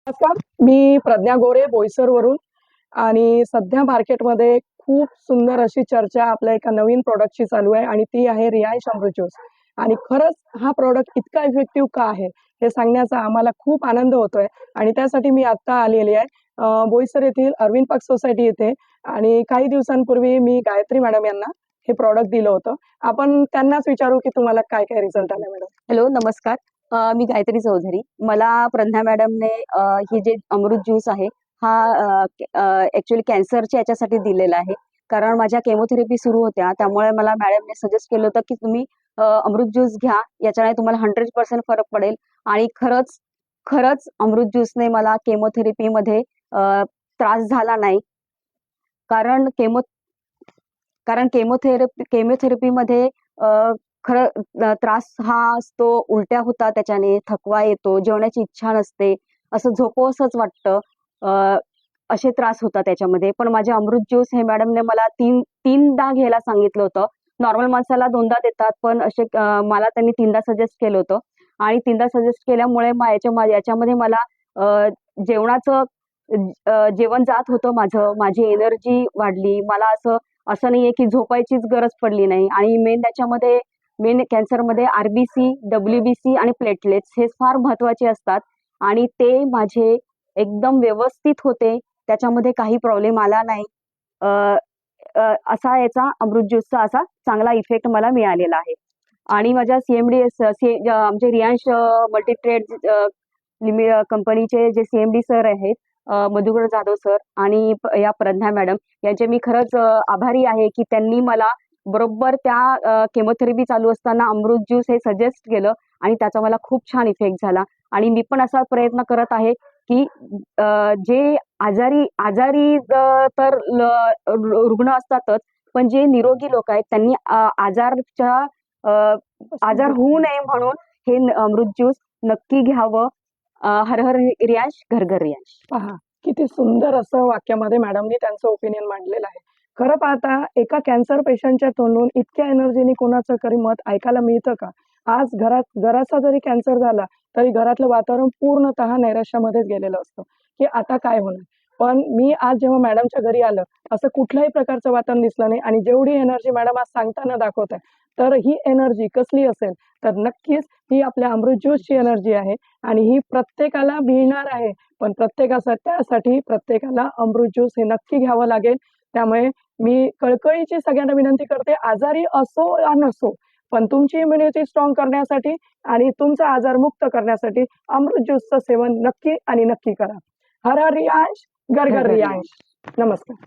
नमस्कार, मी प्रज्ञा गोरे बोईसरवरून. आणि सध्या मार्केटमध्ये खूप सुंदर अशी चर्चा आपल्या एका नवीन प्रॉडक्टची चालू आहे आणि ती आहे रियांश अमृत ज्यूस. आणि खरंच हा प्रॉडक्ट इतका इफेक्टिव्ह का आहे हे सांगण्याचा आम्हाला खूप आनंद होतोय. आणि त्यासाठी मी आता आलेली आहे बोईसर येथील अरविंद पक्ष सोसायटी येथे. आणि काही दिवसांपूर्वी मी गायत्री मॅडम यांना हे प्रॉडक्ट दिलं होतं. आपण त्यांनाच विचारू की तुम्हाला काय काय रिझल्ट आला मॅडम. हॅलो, नमस्कार. मी गायत्री चौधरी. मला प्रज्ञा मॅडमने हे जे अमृत ज्यूस आहे हा ऍक्च्युली कॅन्सरच्या याच्यासाठी दिलेला आहे. कारण माझ्या केमोथेरपी सुरू होत्या, त्यामुळे मला मॅडमने सजेस्ट केलं होतं की तुम्ही अमृत ज्यूस घ्या, याच्याने तुम्हाला 100% फरक पडेल. आणि खरंच खरंच अमृत ज्यूसने मला केमोथेरपीमध्ये त्रास झाला नाही. कारण केमोथेरपीमध्ये खरं त्रास हा असतो, उलट्या होता, त्याच्याने थकवा येतो, जेवणाची इच्छा नसते, असं झोपवसंच वाटतं, असे त्रास होता त्याच्यामध्ये. पण माझे अमृत ज्यूस हे मॅडमने मला तीनदा घ्यायला सांगितलं होतं. नॉर्मल माणसाला 2दा देतात, पण असे मला त्यांनी 3दा सजेस्ट केलं होतं. आणि 3दा सजेस्ट केल्यामुळे याच्यामध्ये मला जेवणाचं जेवण जात होतं, माझी एनर्जी वाढली. मला असं नाहीये की झोपायचीच गरज पडली नाही. आणि मेन कॅन्सरमध्ये आरबीसी, डब्ल्यूबीसी आणि प्लेटलेट्स हे फार महत्वाचे असतात. आणि ते माझे एकदम व्यवस्थित होते, त्याच्यामध्ये काही प्रॉब्लेम आला नाही. असा याचा अमृत ज्यूसचा असा चांगला इफेक्ट मला मिळालेला आहे. आणि माझ्या आमचे रियांश मल्टीट्रेड कंपनीचे जे सीएमडी सर आहेत, मधुकर जाधव सर आणि या प्रज्ञा मॅडम यांचे मी खरंच आभारी आहे की त्यांनी मला बरोबर त्या केमोथेरपी चालू असताना अमृत ज्यूस हे सजेस्ट केलं आणि त्याचा मला खूप छान इफेक्ट झाला. आणि मी पण असा प्रयत्न करत आहे की जे आजारी तर रुग्ण असतातच, पण जे निरोगी लोक आहेत त्यांनी आजार होऊ नये म्हणून हे अमृत ज्यूस नक्की घ्यावं. हर हर रियांश, घर घर रियांश. पहा किती सुंदर असं वाक्यामध्ये मॅडमनी त्यांचं ओपिनियन मांडलेलं आहे. खरं पाहता एका कॅन्सर पेशंटच्या तोंडून इतक्या एनर्जीने कोणाचं तरी मत ऐकायला मिळतं का? आज जरासा जरी कॅन्सर झाला तरी घरातलं वातावरण पूर्णतः नैराश्यामध्येच गेलेलं असतं की आता काय होणार. पण मी आज जेव्हा मॅडमच्या घरी आलं असं कुठल्याही प्रकारचं वातावरण दिसलं नाही. आणि जेवढी एनर्जी मॅडम आज सांगताना दाखवत आहे, तर ही एनर्जी कसली असेल तर नक्कीच ही आपल्या अमृत ज्यूसची एनर्जी आहे. आणि ही प्रत्येकाला मिळणार आहे. पण त्यासाठी प्रत्येकाला अमृत ज्यूस हे नक्की घ्यावं लागेल. त्यामुळे मी कळकळीची सगळ्यांना विनंती करते, आजारी असो या नसो, पण तुमची इम्युनिटी स्ट्रॉंग करण्यासाठी आणि तुमचा आजार मुक्त करण्यासाठी अमृत ज्यूसचं सेवन नक्की आणि नक्की करा. हर हर रियांश, घर घर रियांश. नमस्कार.